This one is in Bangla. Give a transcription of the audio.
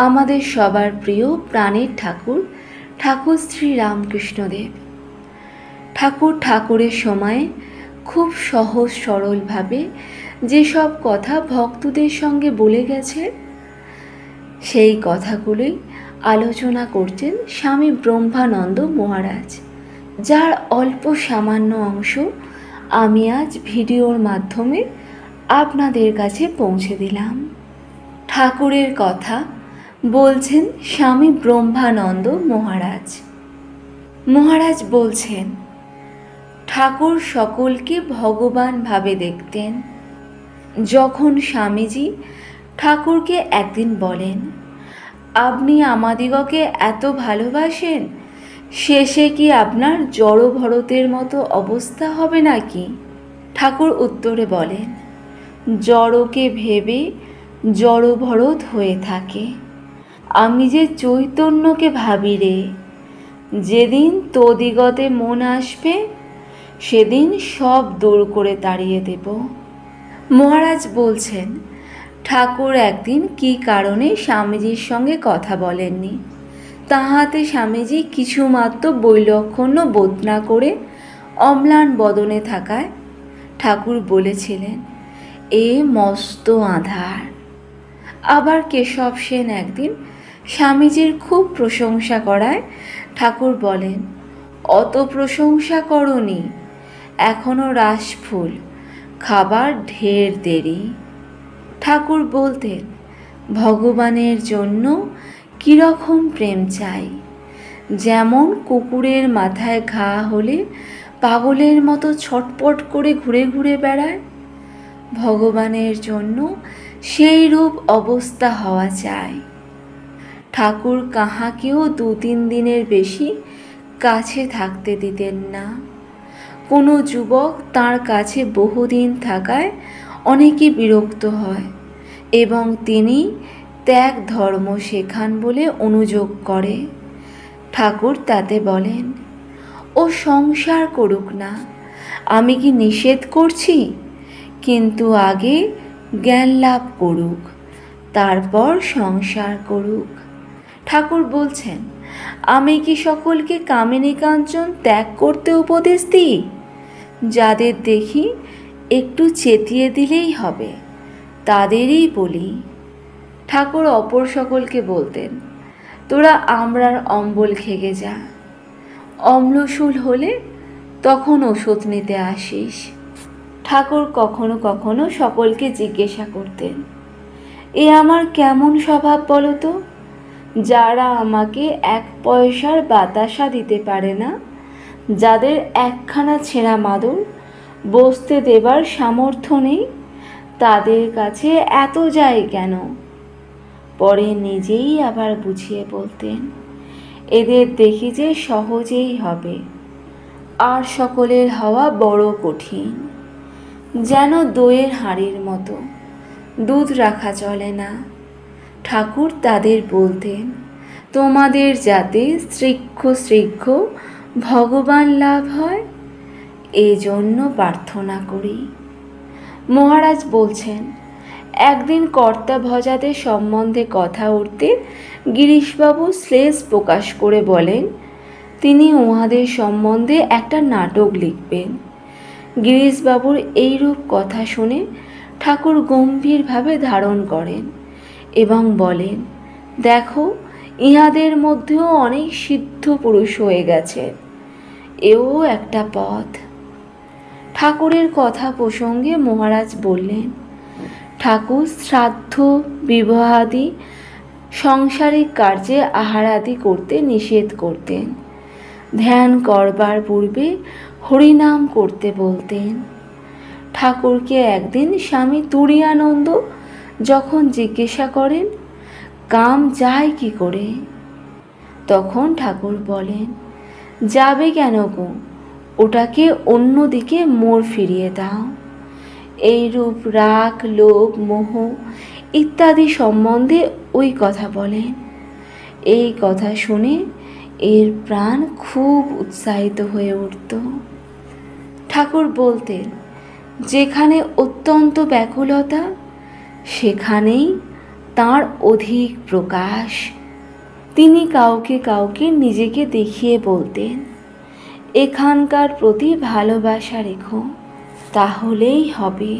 আমাদের সবার প্রিয় প্রাণের ঠাকুর ঠাকুর শ্রী রামকৃষ্ণদেব। ঠাকুরের সময় খুব সহজ সরলভাবে যেসব কথা ভক্তদের সঙ্গে বলে গেছে, সেই কথাগুলোই আলোচনা করছেন স্বামী ব্রহ্মানন্দ মহারাজ, যার অল্প সামান্য অংশ আমি আজ ভিডিওর মাধ্যমে আপনাদের কাছে পৌঁছে দিলাম। ঠাকুরের কথা বলছেন স্বামী ব্রহ্মানন্দ মহারাজ। মহারাজ বলছেন, ঠাকুর সকলকে ভগবান ভাবে দেখতেন। যখন স্বামীজি ঠাকুরকে একদিন বলেন, আপনি আমাদিগকে এত ভালোবাসেন, শেষে কি আপনার জড়ভরতের মতো অবস্থা হবে নাকি? ঠাকুর উত্তরে বলেন, জড়কে ভেবে জড়ভরত হয়ে থাকে। আমি যে চৈতন্যকে ভাবি রে, যেদিন তদিগতে মন আসবে সেদিন সব দূর করে তাড়িয়ে দেব। মহারাজ বলছেন, ঠাকুর একদিন কী কারণে স্বামীজির সঙ্গে কথা বলেননি, তাহাতে স্বামীজি কিছুমাত্র বৈলক্ষণ্য বোধ না করে অম্লান বদনে থাকায় ঠাকুর বলেছিলেন, এ মস্ত আঁধার। আবার কেশব সেন একদিন স্বামীজির খুব প্রশংসা করায় ঠাকুর বলেন, অত প্রশংসা করনি, এখনো রাসফুল, খাবার ঢের দেরি। ঠাকুর বলতেন, ভগবানের জন্য কীরকম প্রেম চাই, যেমন কুকুরের মাথায় ঘা হলে পাগলের মতো ছটপট করে ঘুরে ঘুরে বেড়ায়, ভগবানের জন্য সেই রূপ অবস্থা হওয়া চাই। ঠাকুর কাহাকেও 2-3 দিনের বেশি কাছে থাকতে দিতেন না। কোনো যুবক তার কাছে বহুদিন থাকায় অনেকে বিরক্ত হয় এবং তিনি ত্যাগ ধর্ম শেখান বলে অনুযোগ করে। ঠাকুর তাতে বলেন, ও সংসার করুক না, আমি কি নিষেধ করছি, কিন্তু আগে জ্ঞান লাভ করুক, তারপর সংসার করুক। ঠাকুর বলছেন, আমি কি সকলকে কামিনী কাঞ্চন ত্যাগ করতে উপদেশ দিই? যাদের দেখি একটু চেতিয়ে দিলেই হবে তাদেরই বলি। ঠাকুর অপর সকলকে বলতেন, তোরা আমরার অম্বল খেগে যা, অম্লশূল হলে তখন ওষুধ নিতে আসিস। ঠাকুর কখনো কখনো সকলকে জিজ্ঞাসা করতেন, এ আমার কেমন স্বভাব বলো তো? যারা আমাকে 1 পয়সার বাতাসা দিতে পারে না, যাদের একখানা ছেঁড়া মাদুর বসতে দেবার সামর্থ্য নেই, তাদের কাছে এত যায় কেন? পরে নিজেই আবার বুঝিয়ে বলতেন, এদের দেখি যে সহজেই হবে, আর সকলের হওয়া বড় কঠিন। যেন দইয়ের হাঁড়ির মতো, দুধ রাখা চলে না। ঠাকুর তাদের বলতেন, তোমাদের যাতে শীঘ্র ভগবান লাভ হয়, এজন্য প্রার্থনা করি। মহারাজ বলছেন, একদিন কর্তা ভজাদের সম্বন্ধে কথা উঠতে গিরিশবাবু শ্লেষ প্রকাশ করে বলেন, তিনি উহাদের সম্বন্ধে একটা নাটক লিখবেন। গিরিশবাবুর এইরূপ কথা শুনে ঠাকুর গম্ভীরভাবে ধারণ করেন এবং বলেন, দেখো, ইহাদের মধ্যেও অনেক সিদ্ধ পুরুষ হয়ে গেছে, এও একটা পথ। ঠাকুরের কথা প্রসঙ্গে মহারাজ বললেন, ঠাকুর শ্রাদ্ধ বিবাহাদি সাংসারিক কার্যে আহারাদি করতে নিষেধ করতেন। ধ্যান করবার পূর্বে হরিনাম করতে বলতেন। ঠাকুরকে একদিন স্বামী তুরীয়ানন্দ যখন জিজ্ঞাসা করেন, কাম যায় কি করে, তখন ঠাকুর বলেন, যাবে কেন গো, ওটাকে অন্যদিকে মোড় ফিরিয়ে দাও। এইরূপ রাগ, লোভ, মোহ ইত্যাদি সম্বন্ধে ওই কথা বলেন। এই কথা শুনে এর প্রাণ খুব উৎসাহিত হয়ে উঠত। ঠাকুর বলতেন, যেখানে অত্যন্ত ব্যাকুলতা, সেখানেই তাঁর অধিক প্রকাশ। তিনি কাউকে কাউকে নিজেকে দেখিয়ে বলতেন, এখানকার প্রতি ভালোবাসা রেখো, তাহলেই হবে।